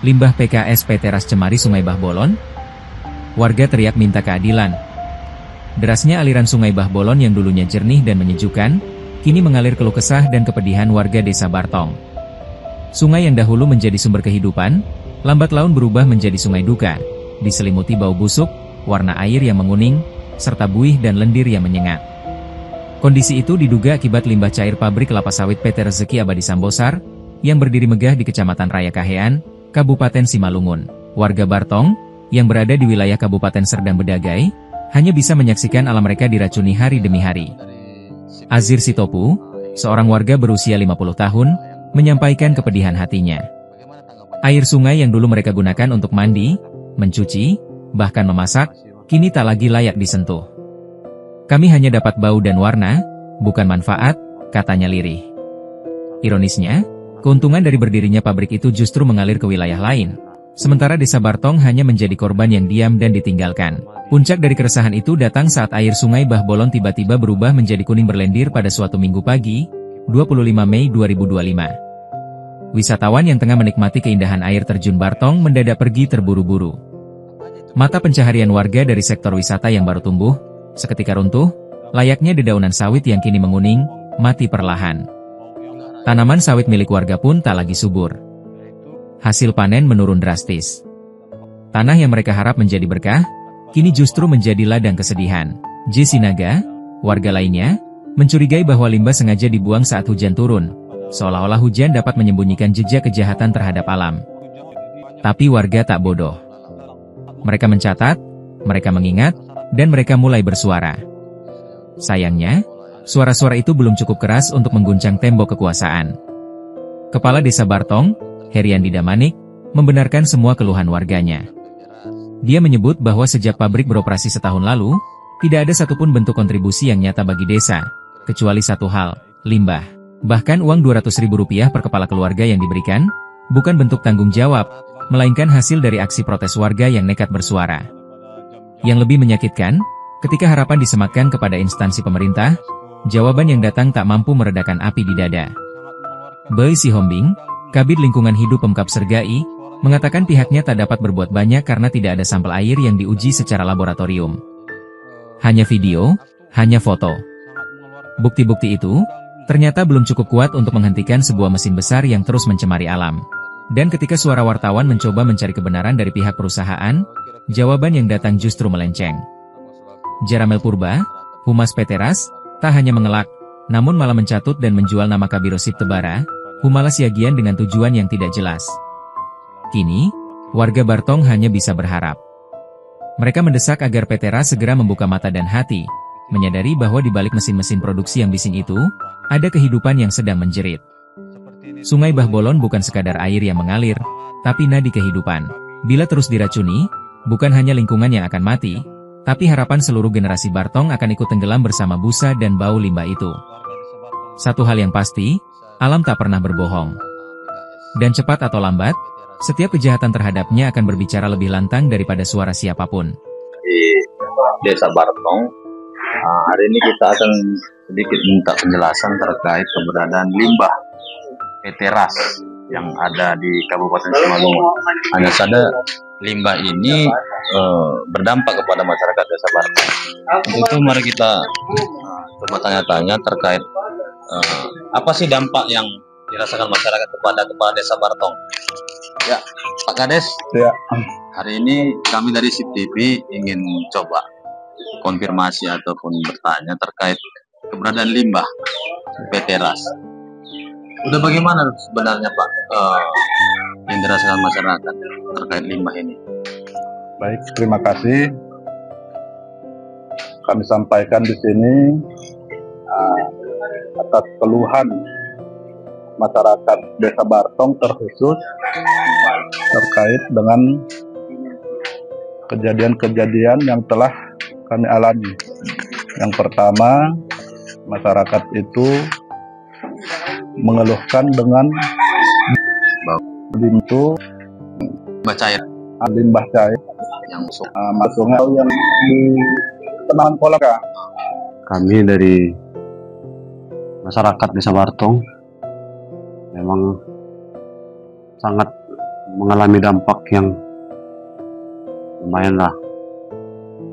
Limbah PKS PT Ras cemari Sungai Bahbolon? Warga teriak minta keadilan. Derasnya aliran Sungai Bahbolon yang dulunya jernih dan menyejukkan, kini mengalir keluh kesah dan kepedihan warga Desa Bartong. Sungai yang dahulu menjadi sumber kehidupan, lambat laun berubah menjadi sungai duka, diselimuti bau busuk, warna air yang menguning, serta buih dan lendir yang menyengat. Kondisi itu diduga akibat limbah cair pabrik kelapa sawit PT Rezeki Abadi Sambosar, yang berdiri megah di Kecamatan Raya Kahean, Kabupaten Simalungun. Warga Bartong, yang berada di wilayah Kabupaten Serdang Bedagai, hanya bisa menyaksikan alam mereka diracuni hari demi hari. Azir Sitopu, seorang warga berusia 50 tahun, menyampaikan kepedihan hatinya. Air sungai yang dulu mereka gunakan untuk mandi, mencuci, bahkan memasak, kini tak lagi layak disentuh. Kami hanya dapat bau dan warna, bukan manfaat, katanya lirih. Ironisnya, keuntungan dari berdirinya pabrik itu justru mengalir ke wilayah lain. Sementara Desa Bartong hanya menjadi korban yang diam dan ditinggalkan. Puncak dari keresahan itu datang saat air Sungai Bahbolon tiba-tiba berubah menjadi kuning berlendir pada suatu Minggu pagi, 25 Mei 2025. Wisatawan yang tengah menikmati keindahan air terjun Bartong mendadak pergi terburu-buru. Mata pencaharian warga dari sektor wisata yang baru tumbuh, seketika runtuh, layaknya dedaunan sawit yang kini menguning, mati perlahan. Tanaman sawit milik warga pun tak lagi subur. Hasil panen menurun drastis. Tanah yang mereka harap menjadi berkah, kini justru menjadi ladang kesedihan. J. Sinaga, warga lainnya, mencurigai bahwa limbah sengaja dibuang saat hujan turun, seolah-olah hujan dapat menyembunyikan jejak kejahatan terhadap alam. Tapi warga tak bodoh. Mereka mencatat, mereka mengingat, dan mereka mulai bersuara. Sayangnya, suara-suara itu belum cukup keras untuk mengguncang tembok kekuasaan. Kepala Desa Bartong, Heriandi Damanik, membenarkan semua keluhan warganya. Dia menyebut bahwa sejak pabrik beroperasi setahun lalu, tidak ada satupun bentuk kontribusi yang nyata bagi desa, kecuali satu hal, limbah. Bahkan uang Rp200.000 per kepala keluarga yang diberikan, bukan bentuk tanggung jawab, melainkan hasil dari aksi protes warga yang nekat bersuara. Yang lebih menyakitkan, ketika harapan disematkan kepada instansi pemerintah, jawaban yang datang tak mampu meredakan api di dada. Boy Sihombing, Kabid Lingkungan Hidup Pemkab Sergai, mengatakan pihaknya tak dapat berbuat banyak karena tidak ada sampel air yang diuji secara laboratorium. Hanya video, hanya foto. Bukti-bukti itu, ternyata belum cukup kuat untuk menghentikan sebuah mesin besar yang terus mencemari alam. Dan ketika suara wartawan mencoba mencari kebenaran dari pihak perusahaan, jawaban yang datang justru melenceng. Jaramel Purba, Humas PT Ras, tak hanya mengelak, namun malah mencatut dan menjual nama Kabiro Siptebara, Humala Siagian dengan tujuan yang tidak jelas. Kini, warga Bartong hanya bisa berharap. Mereka mendesak agar PT Ras segera membuka mata dan hati, menyadari bahwa di balik mesin-mesin produksi yang bising itu, ada kehidupan yang sedang menjerit. Sungai Bahbolon bukan sekadar air yang mengalir, tapi nadi kehidupan. Bila terus diracuni, bukan hanya lingkungan yang akan mati, tapi harapan seluruh generasi Bartong akan ikut tenggelam bersama busa dan bau limbah itu. Satu hal yang pasti, alam tak pernah berbohong. Dan cepat atau lambat, setiap kejahatan terhadapnya akan berbicara lebih lantang daripada suara siapapun. Di Desa Bartong, hari ini kita akan sedikit minta penjelasan terkait keberadaan limbah PT Ras yang ada di Kabupaten Simalungun. Hanya saja limbah ini berdampak kepada masyarakat Desa Bartong. Untuk itu mari kita coba tanya-tanya terkait apa sih dampak yang dirasakan masyarakat kepada Kepala Desa Bartong. Ya, Pak Kades. Ya. Hari ini kami dari SIP TV ingin coba konfirmasi ataupun bertanya terkait keberadaan limbah PT Ras. Udah bagaimana sebenarnya Pak yang dirasakan masyarakat terkait limbah ini? Baik, terima kasih. Kami sampaikan di sini atas keluhan masyarakat Desa Bartong terkhusus terkait dengan kejadian-kejadian yang telah kami alami. Yang pertama, masyarakat itu mengeluhkan dengan limbah cair yang masuknya yang di Tenawan Polaka. Kami dari masyarakat Desa Bartong memang sangat mengalami dampak yang lumayan lah,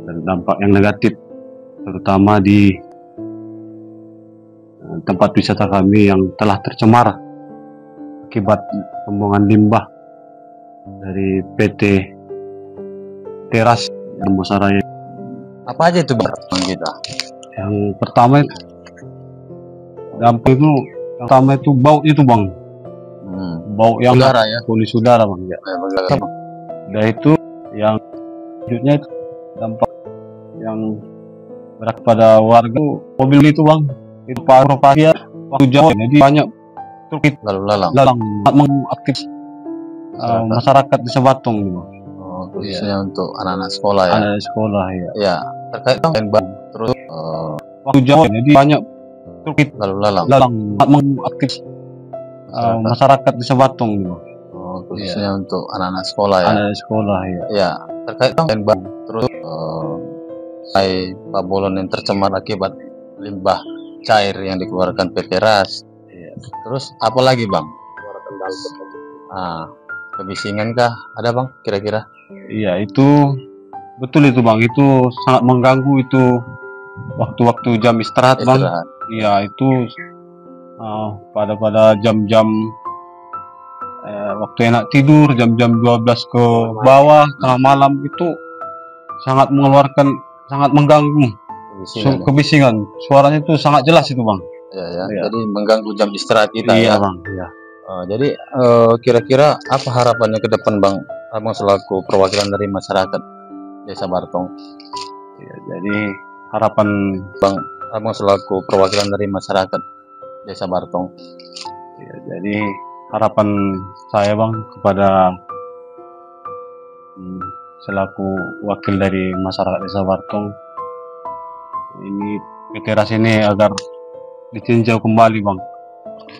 dan dampak yang negatif, terutama di tempat wisata kami yang telah tercemar akibat pembuangan limbah dari PT Teras dan Musaraya. Apa aja itu Bang kita? Yang pertama itu dampak itu, yang pertama itu bau itu Bang, bau yang Udara ya. polusi udara Bang ya. Bagaimana? Dan itu yang selanjutnya itu dampak yang berat pada warga, mobil itu Bang, itu paru-paru waktu jauh, jadi banyak truk itu Lalu lalang. lalang mengaktif masyarakat di Sabartong gitu. Oh, khususnya untuk anak-anak sekolah ya. Anak sekolah ya. Ya, terkait Bang terus Waktu jauh, jadi banyak truk itu lalu lalang. lalang mengaktif masyarakat di Sabartong gitu. Oh, khususnya untuk anak-anak sekolah ya. Anak sekolah ya. Ya, terkait Bang terus Sungai Babolon yang tercemar akibat limbah cair yang dikeluarkan PT Ras. Terus apa lagi Bang? Kebisingan kah ada Bang kira-kira? Iya, itu betul itu Bang, itu sangat mengganggu itu waktu-waktu jam istirahat Bang. Istirahat. Iya, itu pada jam-jam waktu enak tidur, jam-jam 12 ke bawah, tengah malam itu sangat mengganggu. Kebisingan. Kebisingan. Suaranya itu sangat jelas itu Bang. Ya, ya. Iya. Jadi mengganggu jam istirahat kita Iya ya. Bang, iya. Jadi kira-kira apa harapannya ke depan Bang? Abang selaku perwakilan dari masyarakat Desa Bartong. Iya, jadi harapan Abang selaku perwakilan dari masyarakat Desa Bartong. ya, jadi harapan saya Bang kepada selaku wakil dari masyarakat Desa Bartong, ini PT Ras ini agar ditinjau kembali Bang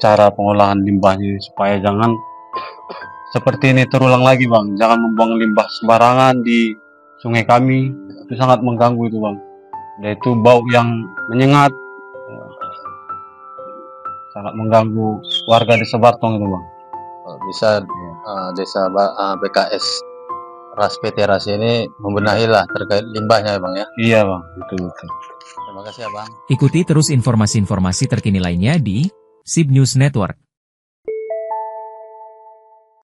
cara pengolahan limbahnya, supaya jangan seperti ini terulang lagi Bang. Jangan membuang limbah sembarangan di sungai kami, itu sangat mengganggu itu Bang. Dan itu bau yang menyengat, sangat mengganggu warga Desa Bartong itu Bang. Bisa Desa BKS Ras PT Ras ini membenahi lah terkait limbahnya ya Bang ya. Iya Bang, betul. Terima kasih ya Bang. Ikuti terus informasi-informasi terkini lainnya di SIB News Network.